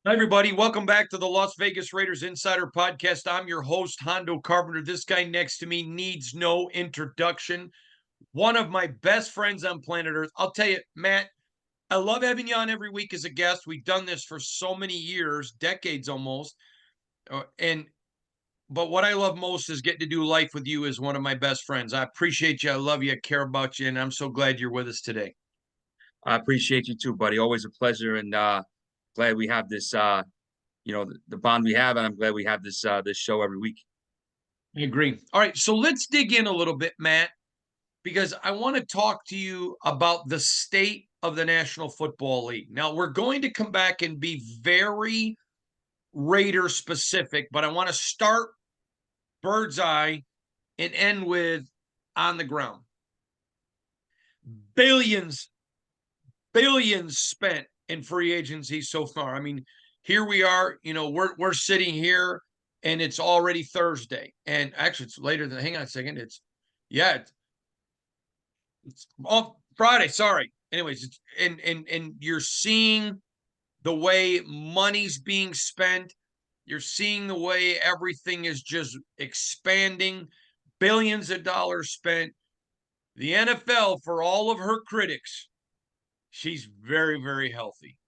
Hi, everybody. Welcome back to the Las Vegas Raiders Insider Podcast. I'm your host, Hondo Carpenter. This guy next to me needs no introduction. One of my best friends on planet Earth. I'll tell you, Matt, I love having you on every week as a guest. We've done this for so many years, decades almost. But what I love most is getting to do life with you as one of my best friends. I appreciate you. I love you. I care about you. And I'm so glad you're with us today. I appreciate you too, buddy. Always a pleasure, and glad we have this. The bond we have, and I'm glad we have this show every week. I agree. All right. So let's dig in a little bit, Matt, because I want to talk to you about the state of the National Football League. Now, we're going to come back and be very Raider specific, but I want to start bird's eye and end with on the ground. Billions, billions spent in free agency so far. I mean, here we are, we're sitting here and it's already Thursday. And actually it's later than hang on a second. It's Friday, sorry. Anyways, and you're seeing the way money's being spent. You're seeing the way everything is just expanding, billions of dollars spent. The NFL, for all of her critics, she's very, very healthy.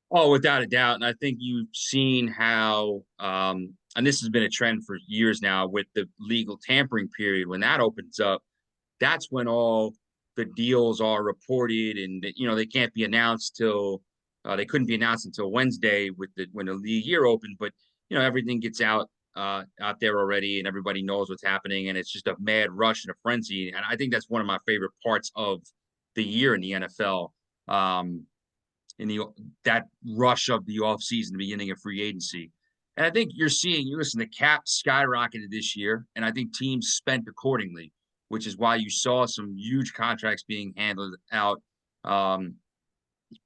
Oh, without a doubt, and I think you've seen how, and this has been a trend for years now with the legal tampering period. When that opens up, that's when all the deals are reported, and they can't be announced till they couldn't be announced until Wednesday with when the league year opened. But everything gets out there already, and everybody knows what's happening, and it's just a mad rush and a frenzy. And I think that's one of my favorite parts of the year in the NFL. In that rush of the offseason, the beginning of free agency. And I think you're seeing, you listen, the cap skyrocketed this year, and I think teams spent accordingly, which is why you saw some huge contracts being handled out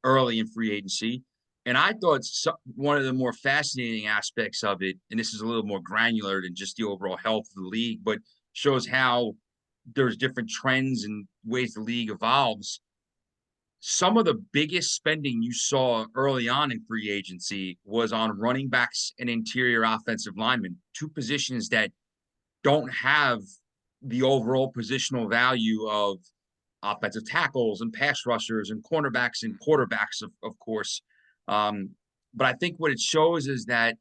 early in free agency. And I thought one of the more fascinating aspects of it, and this is a little more granular than just the overall health of the league, but shows how there's different trends and ways the league evolves. Some of the biggest spending you saw early on in free agency was on running backs and interior offensive linemen, two positions that don't have the overall positional value of offensive tackles and pass rushers and cornerbacks and quarterbacks, of course. But I think what it shows is that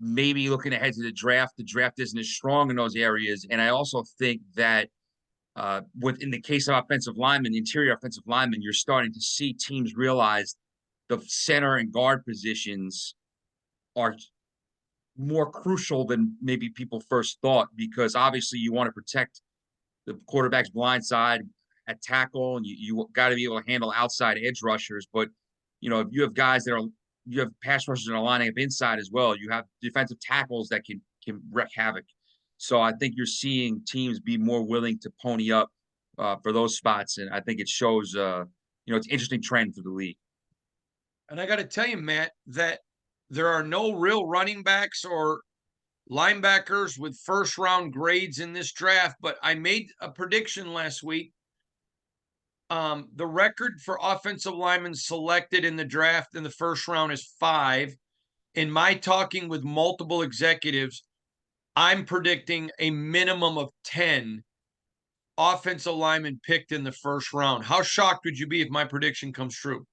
maybe looking ahead to the draft isn't as strong in those areas. And I also think that in the case of offensive linemen, interior offensive linemen, you're starting to see teams realize the center and guard positions are more crucial than maybe people first thought, because obviously you want to protect the quarterback's blind side at tackle, and you got to be able to handle outside edge rushers. But if you have guys you have pass rushers that are lining up inside as well. You have defensive tackles that can wreak havoc. So I think you're seeing teams be more willing to pony up for those spots, and I think it shows. It's an interesting trend for the league. And I got to tell you, Matt, that there are no real running backs or linebackers with first round grades in this draft, but I made a prediction last week. The record for offensive linemen selected in the draft in the first round is 5. In my talking with multiple executives, I'm predicting a minimum of 10 offensive linemen picked in the first round. How shocked would you be if my prediction comes true?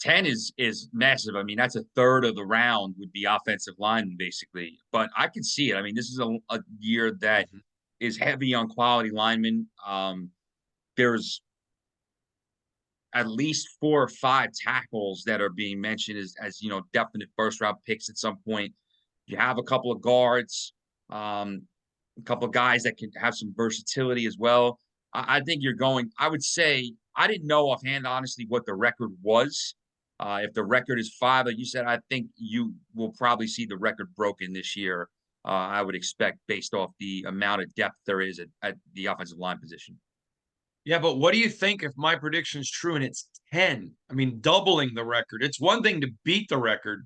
10 is massive. I mean, that's a third of the round would be offensive linemen, basically. But I can see it. I mean, this is a year that is heavy on quality linemen. There's at least 4 or 5 tackles that are being mentioned as definite first round picks at some point. You have a couple of guards, a couple of guys that can have some versatility as well. I think you're going. I would say I didn't know offhand, honestly, what the record was. If the record is 5, like you said, I think you will probably see the record broken this year. I would expect, based off the amount of depth there is at the offensive line position. Yeah, but what do you think if my prediction is true and it's 10? I mean, doubling the record. It's one thing to beat the record,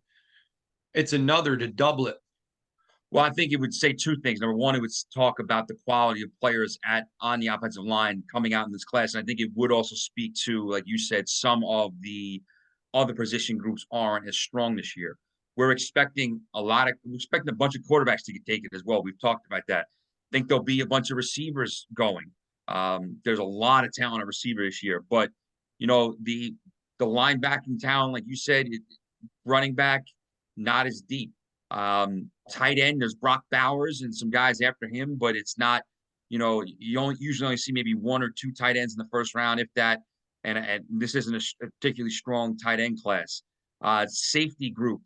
it's another to double it. Well, I think it would say 2 things. Number one, it would talk about the quality of players on the offensive line coming out in this class. And I think it would also speak to, like you said, some of the other position groups aren't as strong this year. We're expecting a bunch of quarterbacks to get taken as well. We've talked about that. I think there'll be a bunch of receivers going. There's a lot of talent at receiver this year, but the linebacking talent, like you said, running back, not as deep. Tight end, there's Brock Bowers and some guys after him, but it's not, you usually only see maybe one or two tight ends in the first round, if that. And this isn't a particularly strong tight end class. Safety group,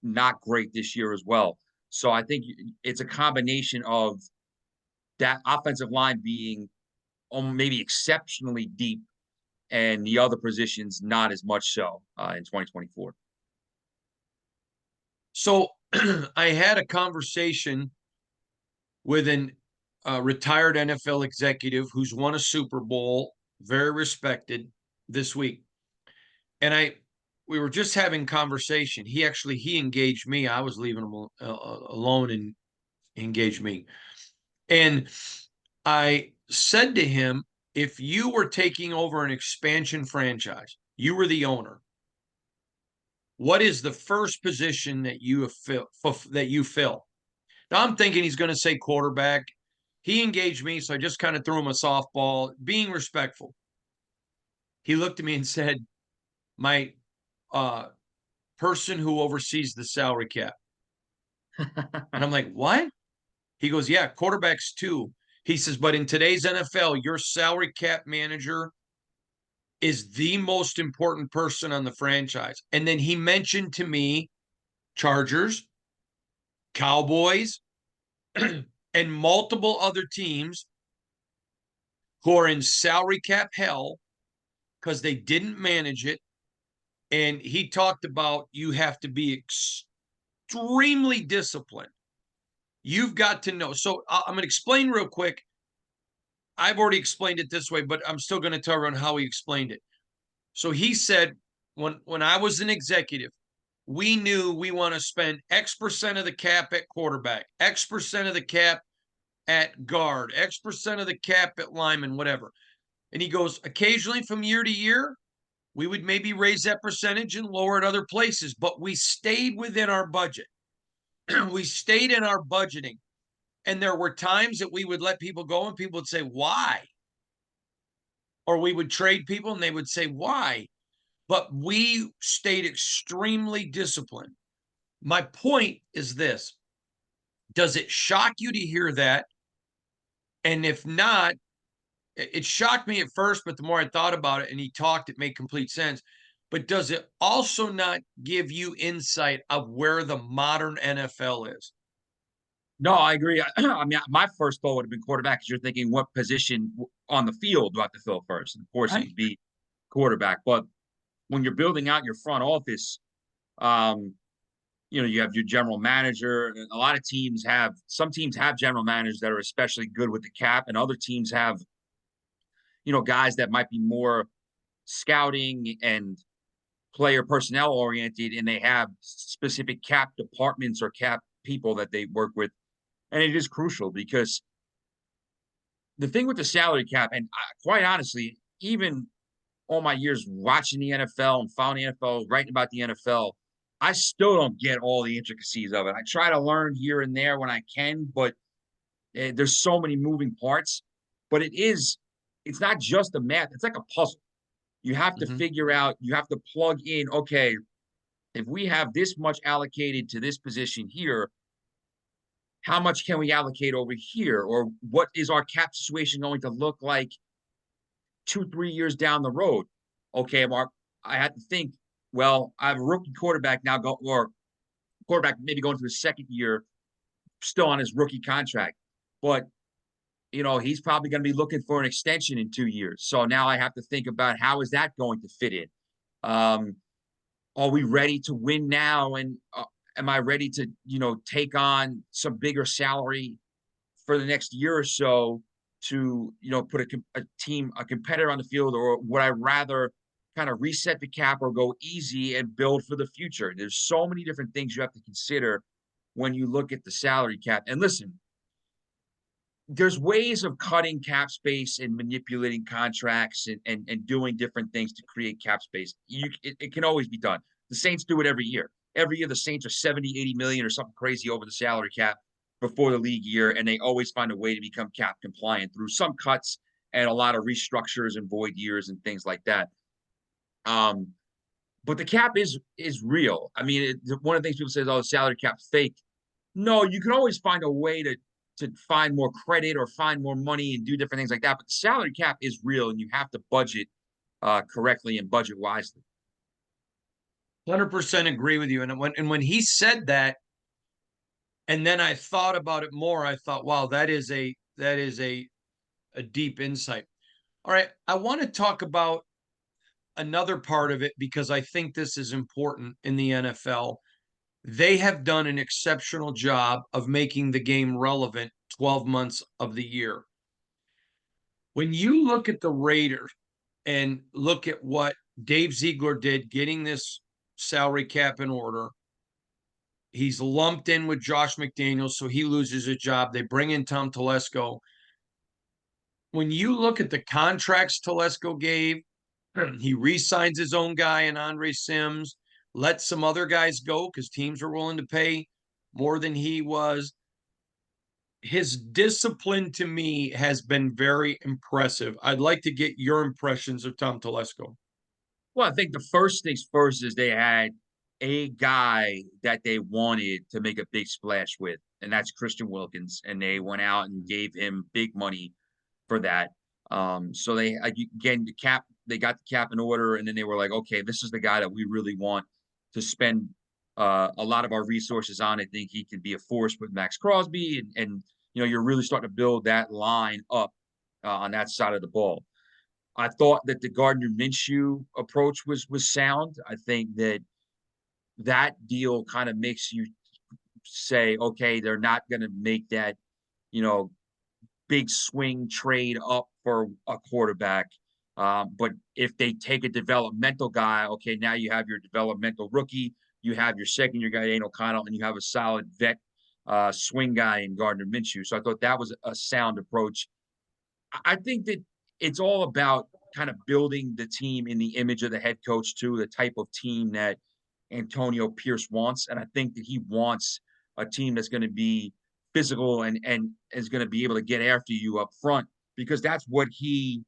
not great this year as well. So I think it's a combination of that offensive line being maybe exceptionally deep and the other positions not as much so in 2024. So I had a conversation with a retired NFL executive who's won a Super Bowl, very respected, this week. And we were just having conversation. He engaged me. I was leaving him alone, and he engaged me. And I said to him, if you were taking over an expansion franchise, you were the owner, what is the first position that you fill? Now I'm thinking he's going to say quarterback. He engaged me, so I just kind of threw him a softball, being respectful. He looked at me and said, my person who oversees the salary cap. And I'm like, what? He goes, yeah, quarterbacks too. He says, but in today's NFL, your salary cap manager is the most important person on the franchise. And then he mentioned to me Chargers, Cowboys, and multiple other teams who are in salary cap hell because they didn't manage it. And he talked about you have to be extremely disciplined. You've got to know. So I'm going to explain real quick. I've already explained it this way, but I'm still going to tell everyone how he explained it. So he said, when I was an executive, we knew we want to spend X% of the cap at quarterback, X% of the cap at guard, X% of the cap at lineman, whatever. And he goes, occasionally from year to year, we would maybe raise that percentage and lower it other places, but we stayed within our budget. We stayed in our budgeting. And there were times that we would let people go and people would say, why? Or we would trade people and they would say, why? But we stayed extremely disciplined. My point is this. Does it shock you to hear that? And if not, it shocked me at first, but the more I thought about it and he talked, it made complete sense. But does it also not give you insight of where the modern NFL is? No, I agree. I mean, my first thought would have been quarterback because you're thinking what position on the field do I have to fill first? And of course, Right. it'd be quarterback. But when you're building out your front office, um, you have your general manager. And a lot of some teams have general managers that are especially good with the cap, and other teams have, guys that might be more scouting and player personnel oriented, and they have specific cap departments or cap people that they work with. And it is crucial because the thing with the salary cap, and quite honestly, even all my years watching the NFL and following the NFL, writing about the NFL, I still don't get all the intricacies of it. I try to learn here and there when I can, but there's so many moving parts. But it's not just the math. It's like a puzzle. You have to figure out, you have to plug in, okay, if we have this much allocated to this position here, how much can we allocate over here? Or what is our cap situation going to look like 2, 3 years down the road? Okay, Mark, I had to think, well, I have a rookie quarterback now, or quarterback maybe going to his second year, still on his rookie contract. But, he's probably going to be looking for an extension in 2 years. So now I have to think about how is that going to fit in? Are we ready to win now? And am I ready to, take on some bigger salary for the next year or so to, put a competitor on the field, or would I rather kind of reset the cap or go easy and build for the future? There's so many different things you have to consider when you look at the salary cap. And listen, there's ways of cutting cap space and manipulating contracts and doing different things to create cap space. It can always be done. The Saints do it every year. Every year the Saints are 70, 80 million or something crazy over the salary cap before the league year, and they always find a way to become cap compliant through some cuts and a lot of restructures and void years and things like that. Um, but the cap is real. I mean, one of the things people say is, "Oh, the salary cap's fake." No, you can always find a way to find more credit or find more money and do different things like that. But the salary cap is real, and you have to budget correctly and budget wisely. 100% agree with you. And when he said that, and then I thought about it more, I thought, wow, that is a deep insight. All right, I want to talk about another part of it because I think this is important in the NFL. They have done an exceptional job of making the game relevant 12 months of the year. When you look at the Raiders and look at what Dave Ziegler did getting this salary cap in order, he's lumped in with Josh McDaniels, so he loses a job. They bring in Tom Telesco. When you look at the contracts Telesco gave, he re-signs his own guy and Andre Sims, lets some other guys go because teams are willing to pay more than he was. His discipline to me has been very impressive. I'd like to get your impressions of Tom Telesco. Well, I think the first things first is they had a guy that they wanted to make a big splash with, and that's Christian Wilkins. And they went out and gave him big money for that. So they again they got the cap in order, and then they were like, okay, this is the guy that we really want to spend a lot of our resources on. I think he can be a force with Max Crosby, and you're really starting to build that line up on that side of the ball. I thought that the Gardner Minshew approach was sound. I think that that deal kind of makes you say, okay, they're not going to make that, you know, big swing trade up for a quarterback. But if they take a developmental guy, okay, now you have your developmental rookie, you have your second year guy, Aiden O'Connell, and you have a solid vet swing guy in Gardner Minshew. So I thought that was a sound approach. I think that it's all about kind of building the team in the image of the head coach too, the type of team that Antonio Pierce wants. And I think that he wants a team that's going to be physical and is going to be able to get after you up front because that's what he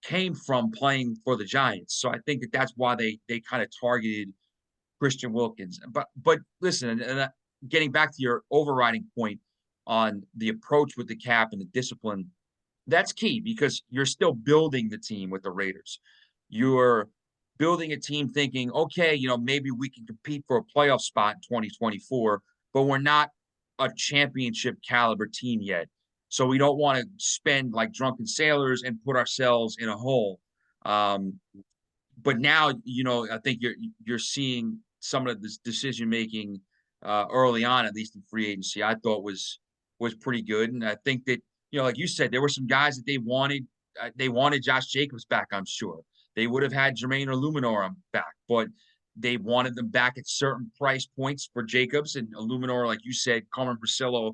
came from playing for the Giants. So I think that that's why they kind of targeted Christian Wilkins. But listen, getting back to your overriding point on the approach with the cap and the discipline, that's key because you're still building the team with the Raiders. You're building a team thinking, okay, maybe we can compete for a playoff spot in 2024, but we're not a championship caliber team yet. So we don't want to spend like drunken sailors and put ourselves in a hole. Um, but now, I think you're seeing some of this decision making early on, at least in free agency. I thought was pretty good, and I think that like you said, there were some guys that they wanted. They wanted Josh Jacobs back. I'm sure they would have had Jermaine or Luminor back, but they wanted them back at certain price points for Jacobs and Luminor, like you said, Carmen Brasillo.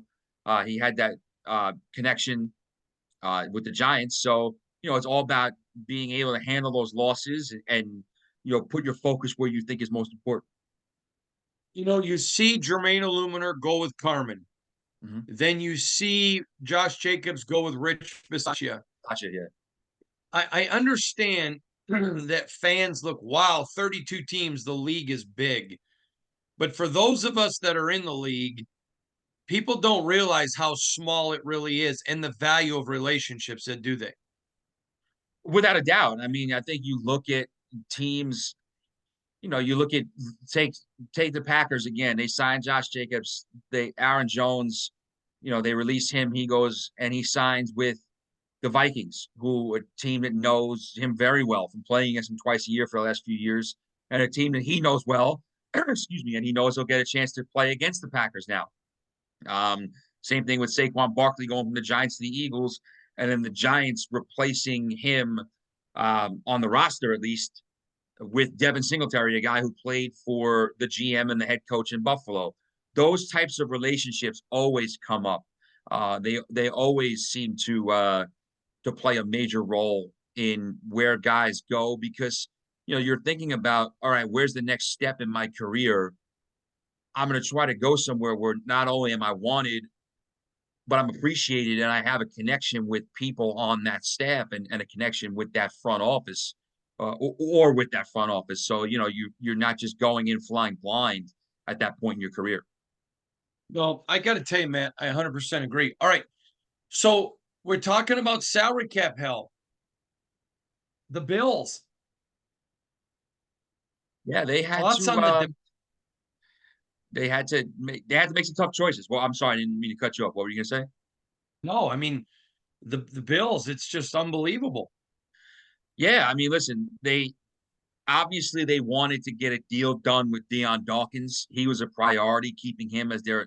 He had that connection with the Giants, so it's all about being able to handle those losses and put your focus where you think is most important. You see Jermaine Illuminor go with Carmen. Mhm. Then you see Josh Jacobs go with Rich Bisaccia. Gotcha, yeah. I understand that fans look, wow, 32 teams, the league is big. But for those of us that are in the league, people don't realize how small it really is and the value of relationships, that do they? Without a doubt. I mean, I think you look at teams, you look at take take the Packers again. They signed Josh Jacobs. They Aaron Jones, they release him. He goes and he signs with the Vikings, who a team that knows him very well from playing against him twice a year for the last few years, and a team that he knows well. Excuse me, and he knows he'll get a chance to play against the Packers now. Same thing with Saquon Barkley going from the Giants to the Eagles, and then the Giants replacing him on the roster at least with Devin Singletary, a guy who played for the GM and the head coach in Buffalo. Those types of relationships always come up. They always seem to play a major role in where guys go because you're thinking about, all right, where's the next step in my career? I'm going to try to go somewhere where not only am I wanted, but I'm appreciated and I have a connection with people on that staff and a connection with that front office or with that front office. So, you're not just going in flying blind at that point in your career. Well, I got to tell you, Matt, I 100% agree. All right. So we're talking about salary cap hell. The Bills. Yeah, Thoughts on the they had to make some tough choices. Well, I'm sorry, I didn't mean to cut you off. What were you gonna say? No, I mean the Bills, it's just unbelievable. Yeah, I mean, listen, they obviously they wanted to get a deal done with Deion Dawkins. He was a priority, keeping him as their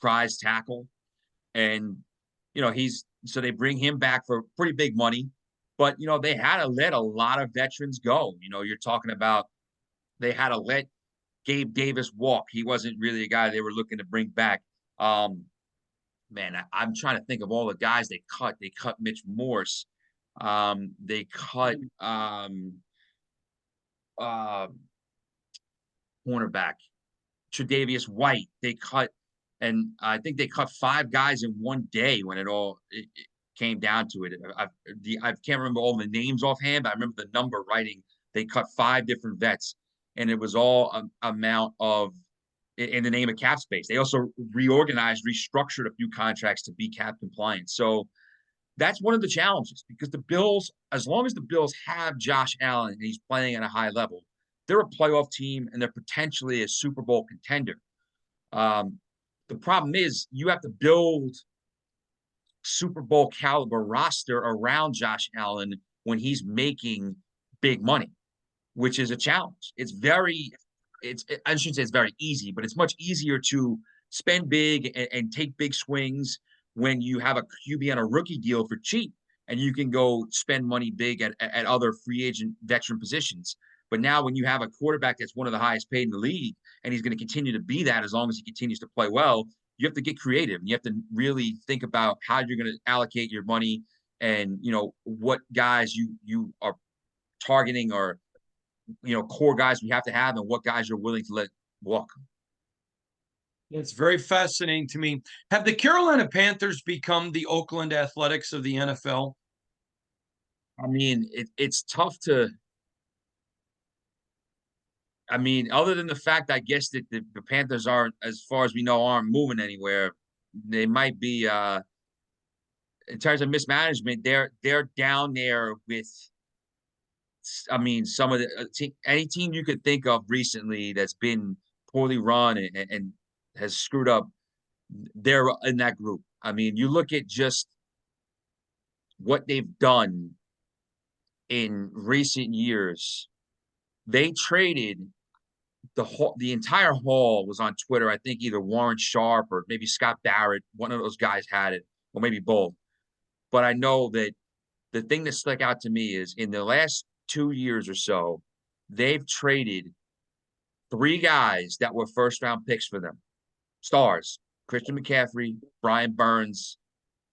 prize tackle. And he's so they bring him back for pretty big money. But they had to let a lot of veterans go. You're talking about they had to let Gabe Davis walk. He wasn't really a guy they were looking to bring back. Um, Man, I'm trying to think of all the guys they cut. They cut Mitch Morse. They cut uh, cornerback Tre'Davious White. They cut, and I think they cut 5 guys in one day when it came down to it. I can't remember all the names offhand, but I remember the number writing. They cut 5 different vets, and it was all amount of in the name of cap space. They also reorganized, restructured a few contracts to be cap compliant. So that's one of the challenges because the Bills, as long as the Bills have Josh Allen and he's playing at a high level, they're a playoff team and they're potentially a Super Bowl contender. Um, the problem is you have to build Super Bowl caliber roster around Josh Allen when he's making big money, which is a challenge. I shouldn't say it's very easy, but it's much easier to spend big and take big swings when you have a QB on a rookie deal for cheap and you can go spend money big at other free agent veteran positions. But now when you have a quarterback that's one of the highest paid in the league and he's going to continue to be that as long as he continues to play well, you have to get creative. You have to really think about how you're going to allocate your money and what guys you are targeting or core guys we have to have and what guys you're willing to let walk. It's very fascinating to me. Have the Carolina Panthers become the Oakland Athletics of the NFL? I mean, it's tough to. I mean, other than the fact, I guess that the Panthers aren't, as far as we know, aren't moving anywhere. They might be, in terms of mismanagement. They're down there with. I mean, some of the any team you could think of recently that's been poorly run and has screwed up. They're in that group. I mean, you look at just what they've done in recent years. They traded the entire haul was on Twitter. I think either Warren Sharp or maybe Scott Barrett, one of those guys had it, or maybe both. But I know that the thing that stuck out to me is in the last 2 years or so, they've traded 3 guys that were first round picks for them. Stars, Christian McCaffrey, Brian Burns,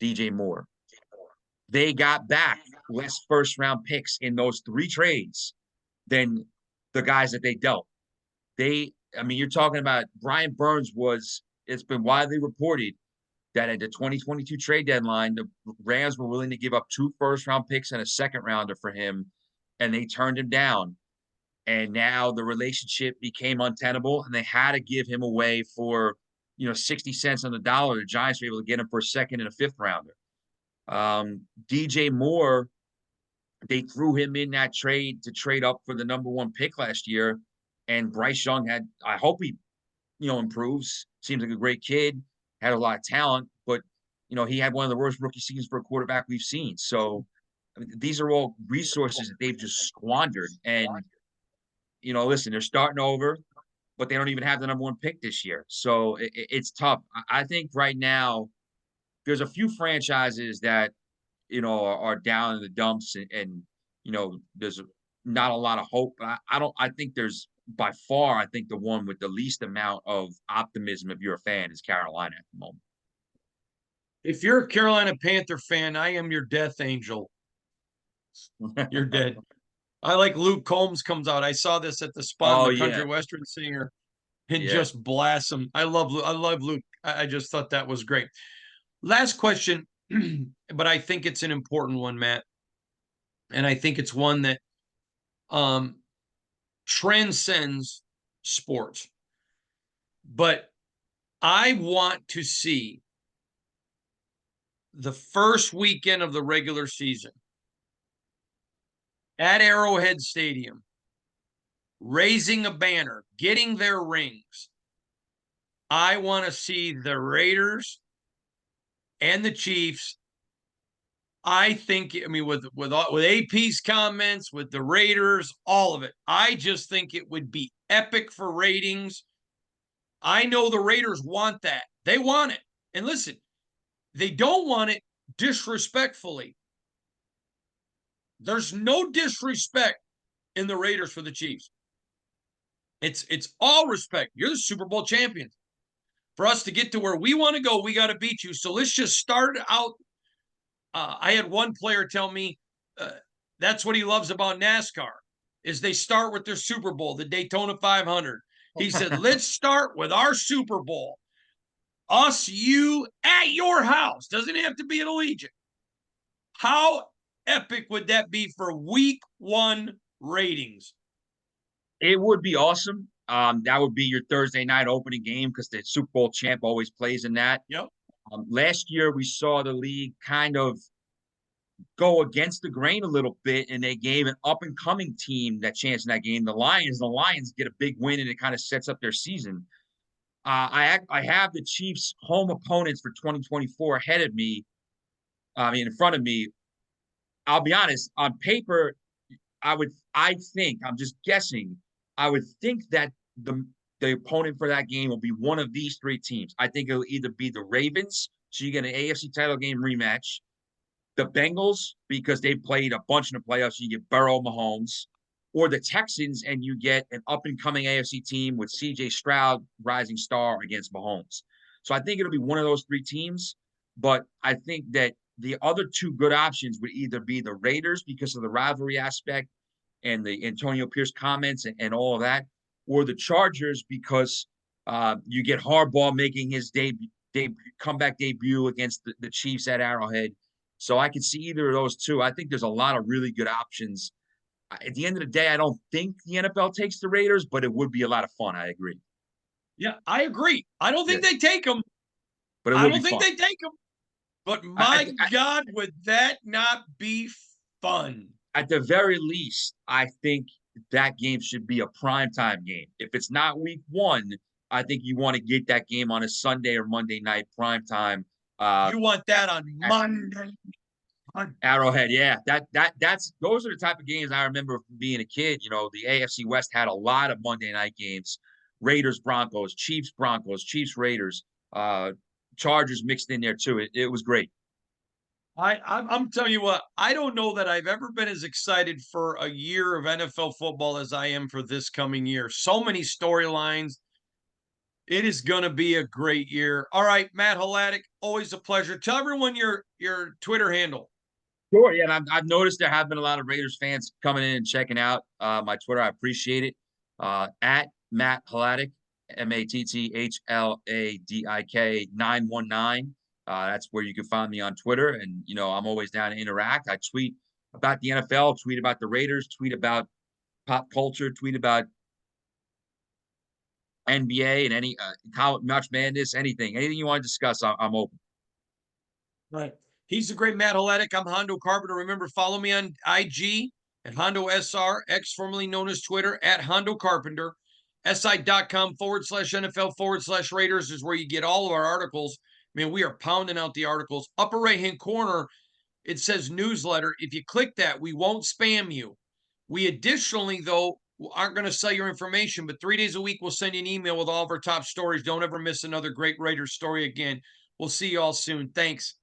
DJ Moore. They got back less first round picks in those 3 trades than the guys that they dealt. I mean, you're talking about Brian Burns it's been widely reported that at the 2022 trade deadline, the Rams were willing to give up 2 first round picks and a second rounder for him, and they turned him down. And now the relationship became untenable, and they had to give him away for 60 cents on the dollar. The Giants were able to get him for a second and a fifth rounder. DJ Moore, they threw him in that trade to trade up for the number 1 pick last year. And Bryce Young I hope he, improves. Seems like a great kid, had a lot of talent, but, he had one of the worst rookie seasons for a quarterback we've seen. So I mean, these are all resources that they've just squandered. And, listen, they're starting over, but they don't even have the number 1 pick this year. So it's tough. I think right now there's a few franchises that are down in the dumps and there's not a lot of hope. But I think there's by far, I think the one with the least amount of optimism if you're a fan is Carolina at the moment. If you're a Carolina Panther fan, I am your death angel. You're dead. I like Luke Combs comes out. I saw this at the spot on Oh the yeah, Country Western Singer and yeah. just blast him. I love Luke. I just thought that was great. Last question, but I think it's an important one, Matt. And I think it's one that um, transcends sports. But I want to see the first weekend of the regular season at Arrowhead Stadium, raising a banner, getting their rings. I want to see the Raiders and the Chiefs. I think, I mean, with AP's comments, with the Raiders, all of it, I just think it would be epic for ratings. I know the Raiders want that. They want it. And listen, they don't want it disrespectfully. There's no disrespect in the Raiders for the Chiefs. It's all respect. You're the Super Bowl champions. For us to get to where we want to go, we got to beat you. So let's just start out. I had one player tell me that's what he loves about NASCAR is they start with their Super Bowl, the Daytona 500. He said, let's start with our Super Bowl. Us, you, at your house. Doesn't have to be at Allegiant. How epic would that be for week one ratings? It would be awesome. That would be your Thursday night opening game because the Super Bowl champ always plays in that. Yep. Last year, we saw the league kind of go against the grain a little bit, and they gave an up and coming team that chance in that game. The Lions. The Lions get a big win, and it kind of sets up their season. I have the Chiefs' home opponents for 2024 ahead of me. I mean, in front of me. I'll be honest. On paper, I think I'm just guessing. I would think that the opponent for that game will be one of these three teams. I think it'll either be the Ravens, so you get an AFC title game rematch, the Bengals because they played a bunch in the playoffs, so you get Burrow, Mahomes, or the Texans, and you get an up and coming AFC team with CJ Stroud, rising star against Mahomes. So I think it'll be one of those three teams. But I think that the other two good options would either be the Raiders because of the rivalry aspect and the Antonio Pierce comments and all of that, or the Chargers because you get Harbaugh making his comeback debut against the Chiefs at Arrowhead. So I could see either of those two. I think there's a lot of really good options. At the end of the day, I don't think the NFL takes the Raiders, but it would be a lot of fun. I agree. Yeah, I agree. I don't Yeah, think they take them. but it I would be don't think fun. they take them. But I, my I, God, would that not be fun? at the very least, I think that game should be a primetime game. If it's not week one, I think you want to get that game on a Sunday or Monday night primetime. You want that on At Monday. Arrowhead, yeah, that's those are the type of games I remember from being a kid. You know, the AFC West had a lot of Monday night games: Raiders, Broncos, Chiefs, Raiders, Chargers mixed in there too. It was great. I'm telling you what, I don't know that I've ever been as excited for a year of NFL football as I am for this coming year. So many storylines. It is going to be a great year. All right, Matt Halatic, always a pleasure. Tell everyone your Twitter handle. Sure, yeah, and I've noticed there have been a lot of Raiders fans coming in and checking out my Twitter. I appreciate it. At Matt Hladik, MATTHLADIK 919. That's where you can find me on Twitter, and you know I'm always down to interact. I tweet about the NFL, tweet about the Raiders, tweet about pop culture, tweet about NBA and any college March Madness, anything you want to discuss. I'm open. Right. He's the great Matt Halatic. I'm Hondo Carpenter. Remember, follow me on IG at Hondo SR, X formerly known as Twitter, at Hondo Carpenter. SI.com/NFL/Raiders is where you get all of our articles. Man, we are pounding out the articles. Upper right hand corner, it says newsletter. If you click that, we won't spam you. We additionally, though, aren't going to sell your information, but 3 days a week we'll send you an email with all of our top stories. Don't ever miss another great Raiders story again. We'll see you all soon. Thanks.